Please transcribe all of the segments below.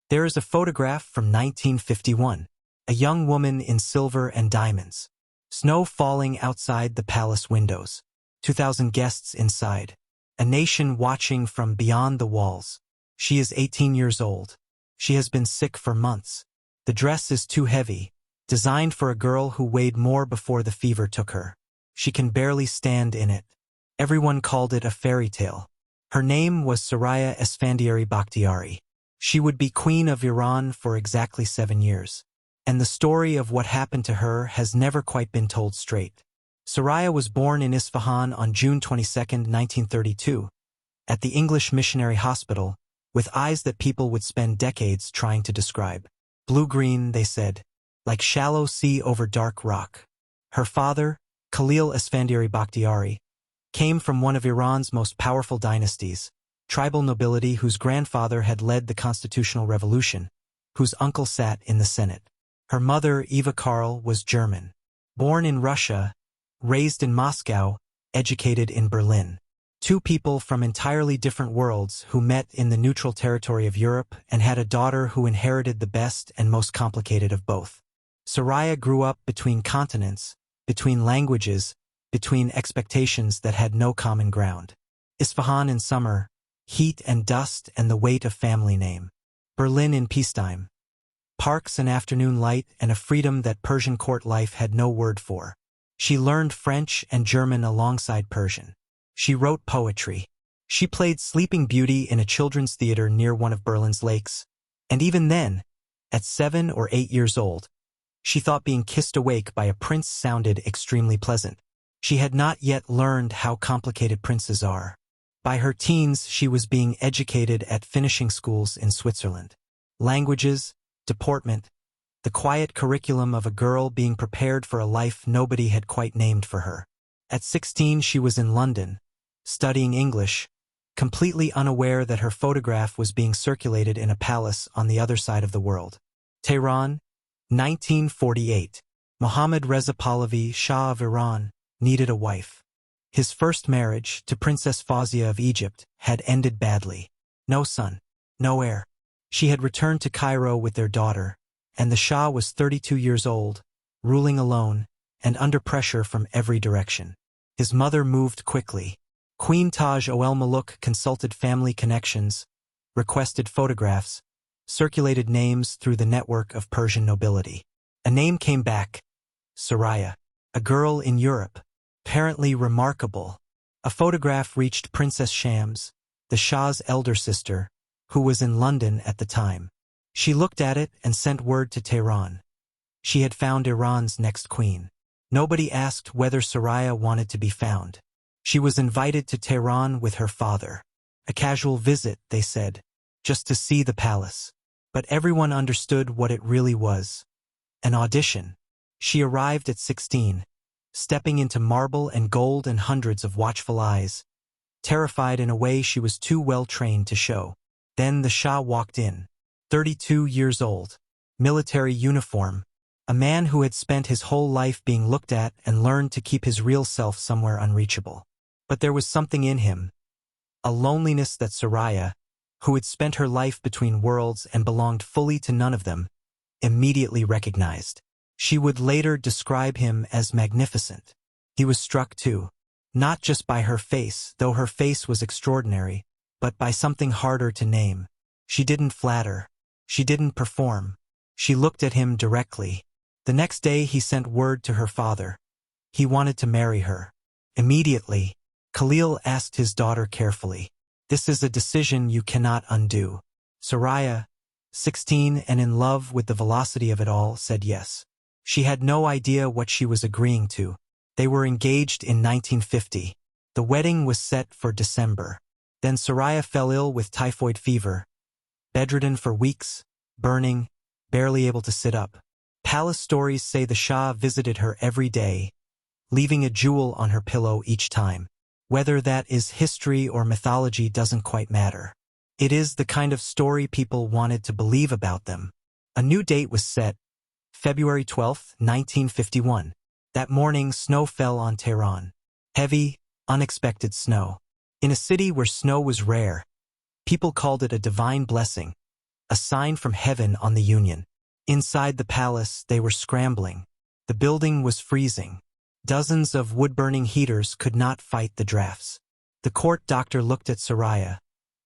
There is a photograph from 1951, a young woman in silver and diamonds. Snow falling outside the palace windows. 2,000 guests inside. A nation watching from beyond the walls. She is 18 years old. She has been sick for months. The dress is too heavy, designed for a girl who weighed more before the fever took her. She can barely stand in it. Everyone called it a fairy tale. Her name was Soraya Esfandiari Bakhtiari. She would be queen of Iran for exactly 7 years. And the story of what happened to her has never quite been told straight. Soraya was born in Isfahan on June 22, 1932, at the English Missionary Hospital, with eyes that people would spend decades trying to describe. Blue-green, they said, like shallow sea over dark rock. Her father, Khalil Esfandiari Bakhtiari, came from one of Iran's most powerful dynasties, tribal nobility whose grandfather had led the constitutional revolution, whose uncle sat in the Senate. Her mother, Eva Karl, was German. Born in Russia, raised in Moscow, educated in Berlin. Two people from entirely different worlds who met in the neutral territory of Europe and had a daughter who inherited the best and most complicated of both. Soraya grew up between continents, between languages, between expectations that had no common ground. Isfahan in summer, heat and dust and the weight of family name. Berlin in peacetime. Parks and afternoon light and a freedom that Persian court life had no word for. She learned French and German alongside Persian. She wrote poetry. She played Sleeping Beauty in a children's theater near one of Berlin's lakes. And even then, at 7 or 8 years old, she thought being kissed awake by a prince sounded extremely pleasant. She had not yet learned how complicated princes are. By her teens, she was being educated at finishing schools in Switzerland. Languages, deportment, the quiet curriculum of a girl being prepared for a life nobody had quite named for her. At 16, she was in London, studying English, completely unaware that her photograph was being circulated in a palace on the other side of the world. Tehran, 1948. Mohammad Reza Pahlavi, Shah of Iran, needed a wife. His first marriage, to Princess Fawzia of Egypt, had ended badly. No son, no heir. She had returned to Cairo with their daughter, and the Shah was 32 years old, ruling alone, and under pressure from every direction. His mother moved quickly. Queen Taj Al-Muluk consulted family connections, requested photographs, circulated names through the network of Persian nobility. A name came back. Soraya. A girl in Europe. Apparently remarkable. A photograph reached Princess Shams, the Shah's elder sister, who was in London at the time. She looked at it and sent word to Tehran. She had found Iran's next queen. Nobody asked whether Soraya wanted to be found. She was invited to Tehran with her father. A casual visit, they said, just to see the palace. But everyone understood what it really was. An audition. She arrived at 16, stepping into marble and gold and hundreds of watchful eyes, terrified in a way she was too well trained to show. Then the Shah walked in, 32 years old, military uniform, a man who had spent his whole life being looked at and learned to keep his real self somewhere unreachable. But there was something in him, a loneliness that Soraya, who had spent her life between worlds and belonged fully to none of them, immediately recognized. She would later describe him as magnificent. He was struck too, not just by her face, though her face was extraordinary, but by something harder to name. She didn't flatter. She didn't perform. She looked at him directly. The next day he sent word to her father. He wanted to marry her. Immediately, Khalil asked his daughter carefully, "This is a decision you cannot undo." Soraya, 16 and in love with the velocity of it all, said yes. She had no idea what she was agreeing to. They were engaged in 1950. The wedding was set for December. Then Soraya fell ill with typhoid fever, bedridden for weeks, burning, barely able to sit up. Palace stories say the Shah visited her every day, leaving a jewel on her pillow each time. Whether that is history or mythology doesn't quite matter. It is the kind of story people wanted to believe about them. A new date was set, February 12, 1951. That morning, snow fell on Tehran. Heavy, unexpected snow. In a city where snow was rare, people called it a divine blessing. a sign from heaven on the Union. Inside the palace, they were scrambling. The building was freezing. Dozens of wood-burning heaters could not fight the drafts. The court doctor looked at Soraya,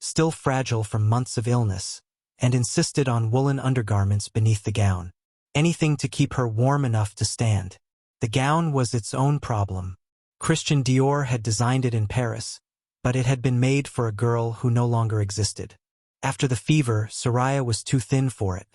still fragile from months of illness, and insisted on woolen undergarments beneath the gown. Anything to keep her warm enough to stand. The gown was its own problem. Christian Dior had designed it in Paris, but it had been made for a girl who no longer existed. After the fever, Soraya was too thin for it.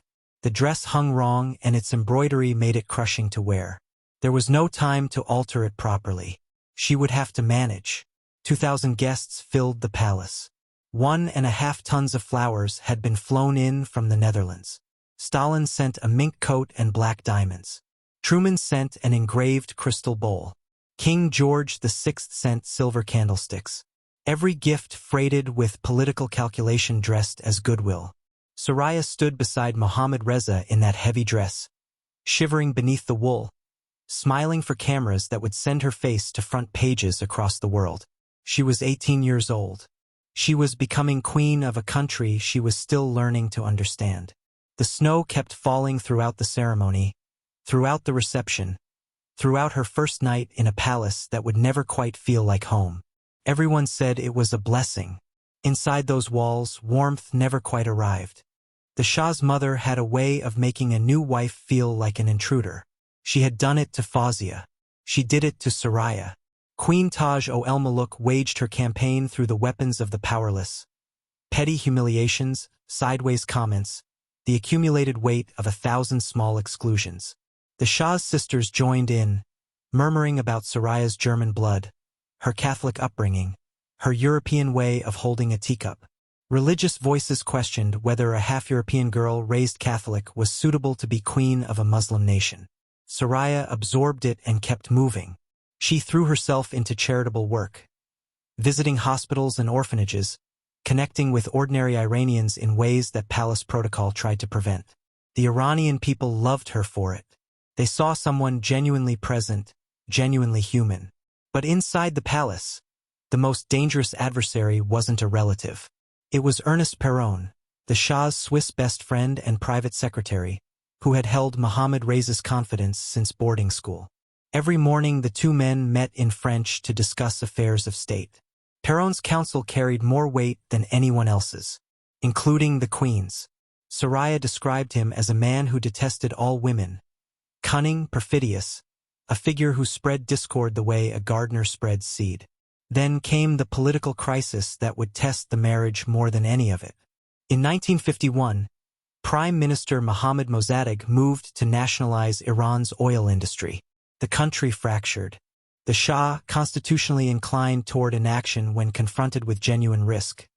The dress hung wrong and its embroidery made it crushing to wear. There was no time to alter it properly. She would have to manage. 2,000 guests filled the palace. 1.5 tons of flowers had been flown in from the Netherlands. Stalin sent a mink coat and black diamonds. Truman sent an engraved crystal bowl. King George VI sent silver candlesticks. Every gift freighted with political calculation dressed as goodwill. Soraya stood beside Mohammad Reza in that heavy dress, shivering beneath the wool, smiling for cameras that would send her face to front pages across the world. She was 18 years old. She was becoming queen of a country she was still learning to understand. The snow kept falling throughout the ceremony, throughout the reception, throughout her first night in a palace that would never quite feel like home. Everyone said it was a blessing. Inside those walls, warmth never quite arrived. The Shah's mother had a way of making a new wife feel like an intruder. She had done it to Fawzia. She did it to Soraya. Queen Taj el-Muluk waged her campaign through the weapons of the powerless. Petty humiliations, sideways comments, the accumulated weight of 1,000 small exclusions. The Shah's sisters joined in, murmuring about Soraya's German blood, her Catholic upbringing, her European way of holding a teacup. Religious voices questioned whether a half-European girl raised Catholic was suitable to be queen of a Muslim nation. Soraya absorbed it and kept moving. She threw herself into charitable work, visiting hospitals and orphanages, connecting with ordinary Iranians in ways that palace protocol tried to prevent. The Iranian people loved her for it. They saw someone genuinely present, genuinely human. But inside the palace, the most dangerous adversary wasn't a relative. It was Ernest Perron, the Shah's Swiss best friend and private secretary, who had held Mohammad Reza's confidence since boarding school. Every morning the two men met in French to discuss affairs of state. Perron's counsel carried more weight than anyone else's, including the queen's. Soraya described him as a man who detested all women, cunning, perfidious, a figure who spread discord the way a gardener spreads seed. Then came the political crisis that would test the marriage more than any of it. In 1951, Prime Minister Mohammad Mossadegh moved to nationalize Iran's oil industry. The country fractured. The Shah, constitutionally inclined toward inaction when confronted with genuine risk,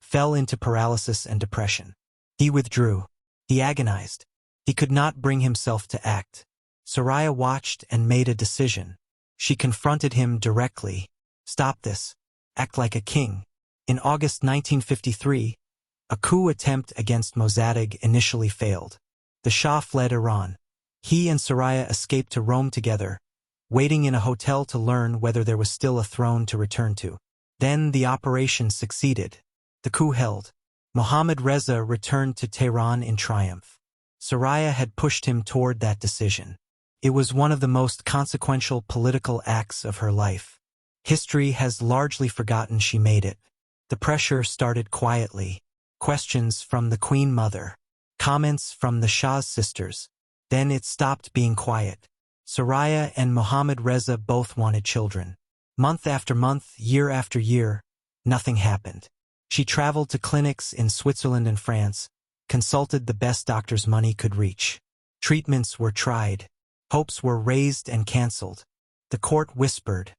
fell into paralysis and depression. He withdrew. He agonized. He could not bring himself to act. Soraya watched and made a decision. She confronted him directly. Stop this. Act like a king. In August 1953, a coup attempt against Mossadegh initially failed. The Shah fled Iran. He and Soraya escaped to Rome together, waiting in a hotel to learn whether there was still a throne to return to. Then the operation succeeded. The coup held. Mohammad Reza returned to Tehran in triumph. Soraya had pushed him toward that decision. It was one of the most consequential political acts of her life. History has largely forgotten she made it. The pressure started quietly. Questions from the Queen Mother. Comments from the Shah's sisters. Then it stopped being quiet. Soraya and Mohammad Reza both wanted children. Month after month, year after year, nothing happened. She traveled to clinics in Switzerland and France, consulted the best doctors money could reach. Treatments were tried. Hopes were raised and cancelled. The court whispered,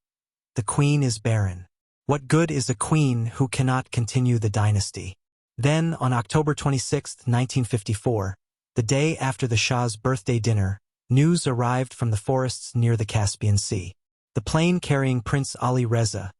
"The queen is barren. What good is a queen who cannot continue the dynasty?" Then, on October 26, 1954, the day after the Shah's birthday dinner, news arrived from the forests near the Caspian Sea. The plane carrying Prince Ali Reza,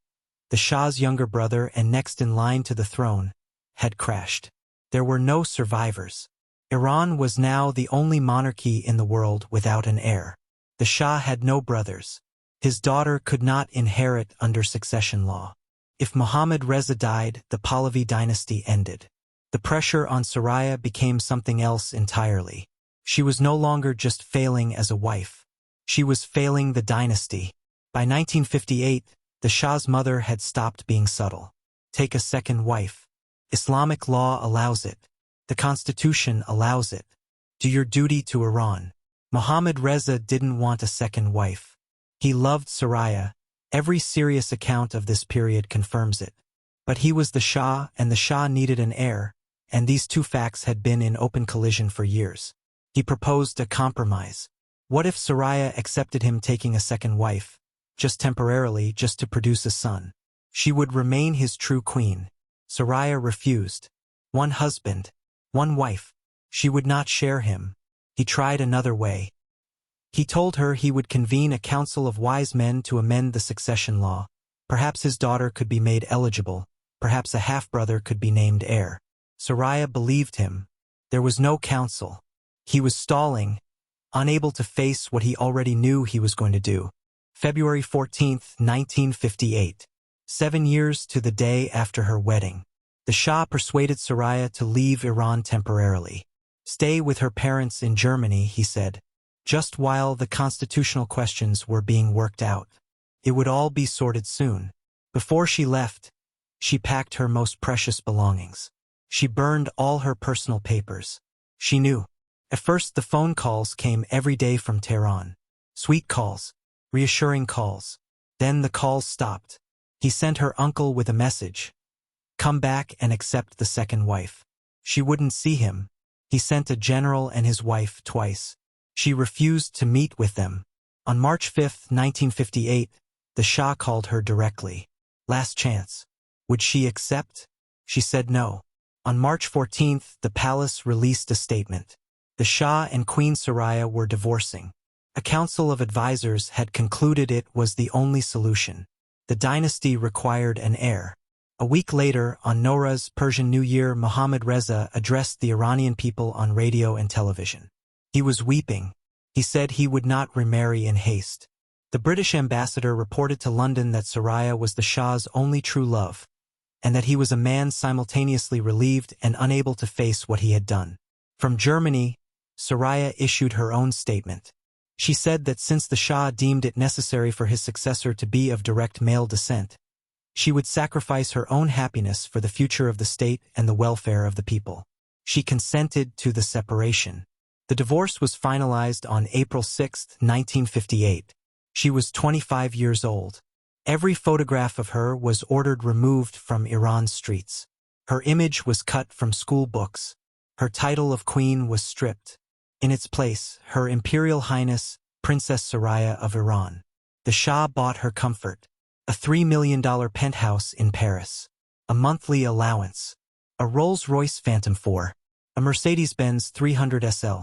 the Shah's younger brother and next in line to the throne, had crashed. There were no survivors. Iran was now the only monarchy in the world without an heir. The Shah had no brothers. His daughter could not inherit under succession law. If Mohammad Reza died, the Pahlavi dynasty ended. The pressure on Soraya became something else entirely. She was no longer just failing as a wife. She was failing the dynasty. By 1958, the Shah's mother had stopped being subtle. Take a second wife. Islamic law allows it. The Constitution allows it. Do your duty to Iran. Mohammad Reza didn't want a second wife. He loved Soraya. Every serious account of this period confirms it. But he was the Shah, and the Shah needed an heir, and these two facts had been in open collision for years. He proposed a compromise. What if Soraya accepted him taking a second wife, just temporarily, just to produce a son? She would remain his true queen. Soraya refused. One husband, one wife. She would not share him. He tried another way. He told her he would convene a council of wise men to amend the succession law. Perhaps his daughter could be made eligible. Perhaps a half-brother could be named heir. Soraya believed him. There was no council. He was stalling, unable to face what he already knew he was going to do. February 14, 1958. 7 years to the day after her wedding. The Shah persuaded Soraya to leave Iran temporarily. Stay with her parents in Germany, he said, just while the constitutional questions were being worked out. It would all be sorted soon. Before she left, she packed her most precious belongings. She burned all her personal papers. She knew. At first the phone calls came every day from Tehran. Sweet calls, reassuring calls. Then the calls stopped. He sent her uncle with a message. Come back and accept the second wife. She wouldn't see him. He sent a general and his wife twice. She refused to meet with them. On March 5, 1958, the Shah called her directly. Last chance. Would she accept? She said no. On March 14, the palace released a statement. The Shah and Queen Soraya were divorcing. A council of advisors had concluded it was the only solution. The dynasty required an heir. A week later, on Nowruz, Persian New Year, Mohammad Reza addressed the Iranian people on radio and television. He was weeping. He said he would not remarry in haste. The British ambassador reported to London that Soraya was the Shah's only true love, and that he was a man simultaneously relieved and unable to face what he had done. From Germany, Soraya issued her own statement. She said that since the Shah deemed it necessary for his successor to be of direct male descent, she would sacrifice her own happiness for the future of the state and the welfare of the people. She consented to the separation. The divorce was finalized on April 6, 1958. She was 25 years old. Every photograph of her was ordered removed from Iran's streets. Her image was cut from school books. Her title of queen was stripped. In its place, Her Imperial Highness, Princess Soraya of Iran. The Shah bought her comfort. A $3 million penthouse in Paris. A monthly allowance. A Rolls-Royce Phantom 4. A Mercedes-Benz 300 SL.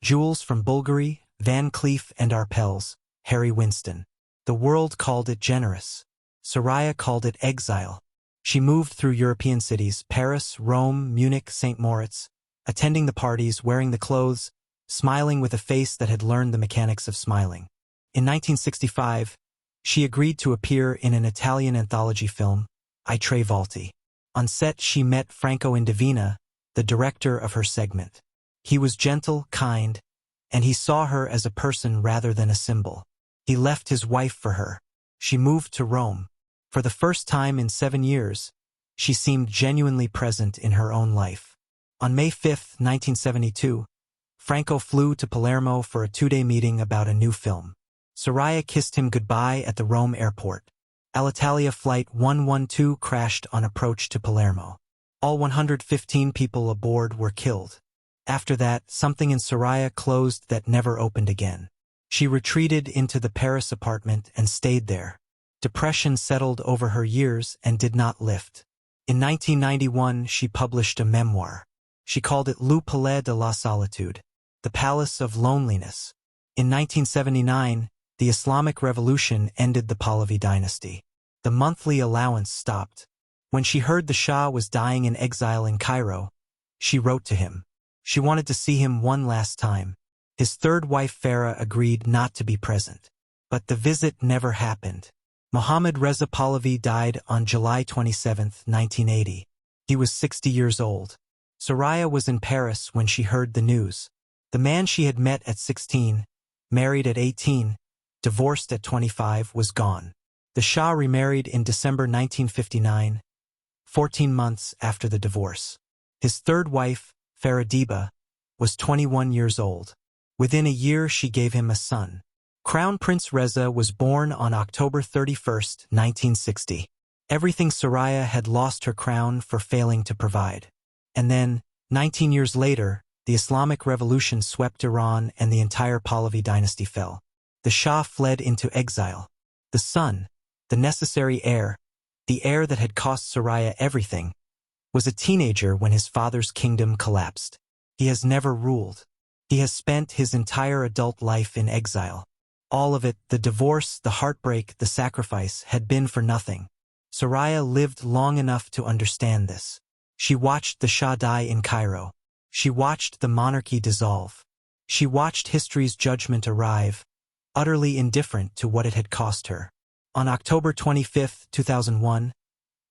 Jewels from Bulgari, Van Cleef and Arpels, Harry Winston. The world called it generous. Soraya called it exile. She moved through European cities, Paris, Rome, Munich, St. Moritz, attending the parties, wearing the clothes, smiling with a face that had learned the mechanics of smiling. In 1965, she agreed to appear in an Italian anthology film, I Tre Volti. On set, she met Franco Indovina, the director of her segment. He was gentle, kind, and he saw her as a person rather than a symbol. He left his wife for her. She moved to Rome. For the first time in 7 years, she seemed genuinely present in her own life. On May 5, 1972, Franco flew to Palermo for a 2-day meeting about a new film. Soraya kissed him goodbye at the Rome airport. Alitalia Flight 112 crashed on approach to Palermo. All 115 people aboard were killed. After that, something in Soraya closed that never opened again. She retreated into the Paris apartment and stayed there. Depression settled over her years and did not lift. In 1991, she published a memoir. She called it Le Palais de la Solitude, the Palace of Loneliness. In 1979, the Islamic Revolution ended the Pahlavi dynasty. The monthly allowance stopped. When she heard the Shah was dying in exile in Cairo, she wrote to him. She wanted to see him one last time. His third wife Farah agreed not to be present. But the visit never happened. Mohammad Reza Pahlavi died on July 27, 1980. He He was 60 years old. Soraya was in Paris when she heard the news. The man she had met at 16, married at 18, divorced at 25, was gone. The Shah remarried in December 1959, 14 months after the divorce. His third wife, Faradiba, was 21 years old. Within a year she gave him a son. Crown Prince Reza was born on October 31, 1960. Everything Soraya had lost her crown for failing to provide. And then, 19 years later, the Islamic Revolution swept Iran and the entire Pahlavi dynasty fell. The Shah fled into exile. The son, the necessary heir, the heir that had cost Soraya everything, was a teenager when his father's kingdom collapsed. He has never ruled. He has spent his entire adult life in exile. All of it, the divorce, the heartbreak, the sacrifice, had been for nothing. Soraya lived long enough to understand this. She watched the Shah die in Cairo. She watched the monarchy dissolve. She watched history's judgment arrive, utterly indifferent to what it had cost her. On October 25, 2001,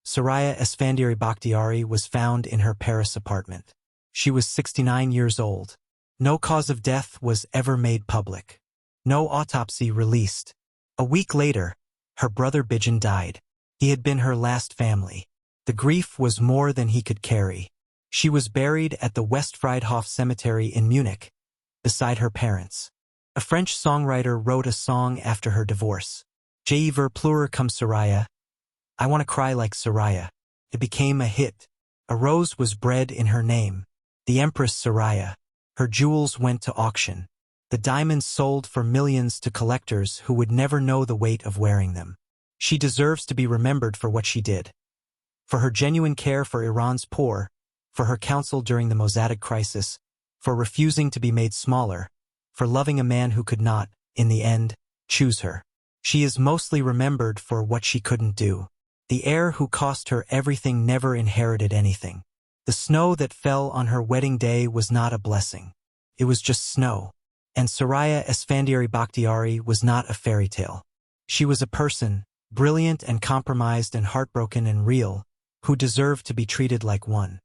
Soraya Esfandiari Bakhtiari was found in her Paris apartment. She was 69 years old. No cause of death was ever made public. No autopsy released. A week later, her brother Bijan died. He had been her last family. The grief was more than he could carry. She was buried at the Westfriedhof Cemetery in Munich, beside her parents. A French songwriter wrote a song after her divorce. Je veux pleurer comme Soraya. I want to cry like Soraya. It became a hit. A rose was bred in her name. The Empress Soraya. Her jewels went to auction. The diamonds sold for millions to collectors who would never know the weight of wearing them. She deserves to be remembered for what she did. For her genuine care for Iran's poor, for her counsel during the Mossadegh crisis, for refusing to be made smaller, for loving a man who could not, in the end, choose her. She is mostly remembered for what she couldn't do. The heir who cost her everything never inherited anything. The snow that fell on her wedding day was not a blessing. It was just snow. And Soraya Esfandiari Bakhtiari was not a fairy tale. She was a person, brilliant and compromised and heartbroken and real, who deserved to be treated like one.